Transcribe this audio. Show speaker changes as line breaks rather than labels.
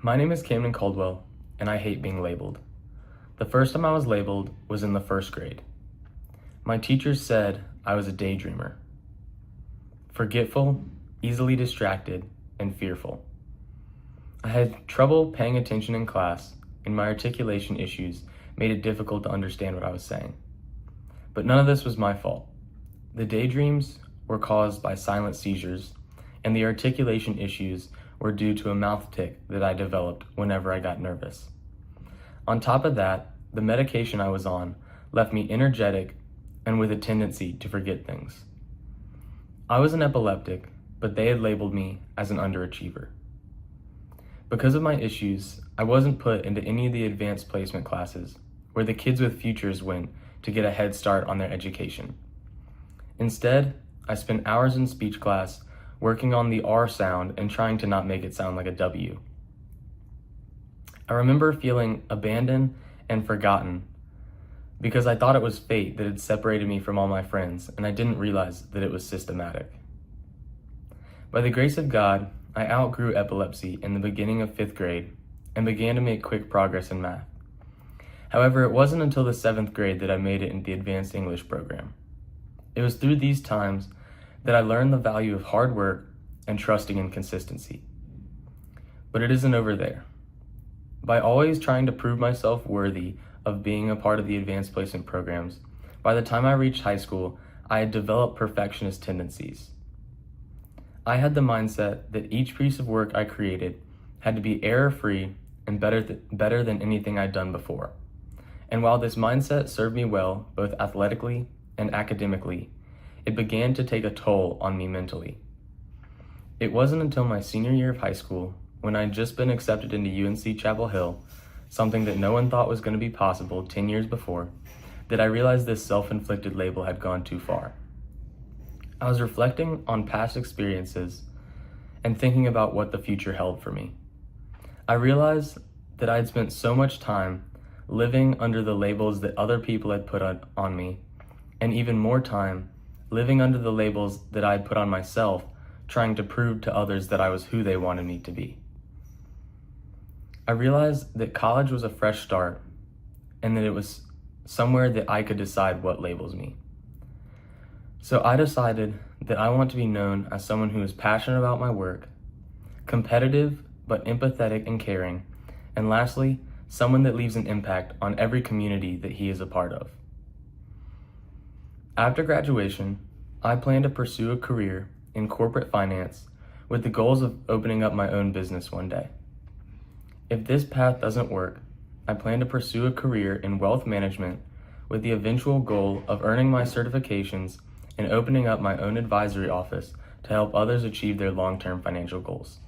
My name is Camden Caldwell, and I hate being labeled. The first time I was labeled was in the first grade. My teachers said I was a daydreamer, forgetful, easily distracted, and fearful. I had trouble paying attention in class, and my articulation issues made it difficult to understand what I was saying. But none of this was my fault. The daydreams were caused by silent seizures, and the articulation issues were due to a mouth tic that I developed whenever I got nervous. On top of that, the medication I was on left me energetic and with a tendency to forget things. I was an epileptic, but they had labeled me as an underachiever. Because of my issues, I wasn't put into any of the advanced placement classes where the kids with futures went to get a head start on their education. Instead, I spent hours in speech class working on the R sound and trying to not make it sound like a W. I remember feeling abandoned and forgotten because I thought it was fate that had separated me from all my friends, and I didn't realize that it was systematic. By the grace of God, I outgrew epilepsy in the beginning of 5th grade and began to make quick progress in math. However, it wasn't until the 7th grade that I made it into the advanced English program. It was through these times that I learned the value of hard work and trusting in consistency. But it isn't over there. By always trying to prove myself worthy of being a part of the advanced placement programs, by the time I reached high school, I had developed perfectionist tendencies. I had the mindset that each piece of work I created had to be error-free and better than anything I'd done before. And while this mindset served me well, both athletically and academically, it began to take a toll on me mentally. It wasn't until my senior year of high school, when I'd just been accepted into UNC Chapel Hill, something that no one thought was going to be possible 10 years before, that I realized this self-inflicted label had gone too far. I was reflecting on past experiences and thinking about what the future held for me. I realized that I'd spent so much time living under the labels that other people had put on me, and even more time living under the labels that I'd put on myself, trying to prove to others that I was who they wanted me to be. I realized that college was a fresh start and that it was somewhere that I could decide what labels me. So I decided that I want to be known as someone who is passionate about my work, competitive but empathetic and caring, and lastly, someone that leaves an impact on every community that he is a part of. After graduation, I plan to pursue a career in corporate finance with the goals of opening up my own business one day. If this path doesn't work, I plan to pursue a career in wealth management with the eventual goal of earning my certifications and opening up my own advisory office to help others achieve their long-term financial goals.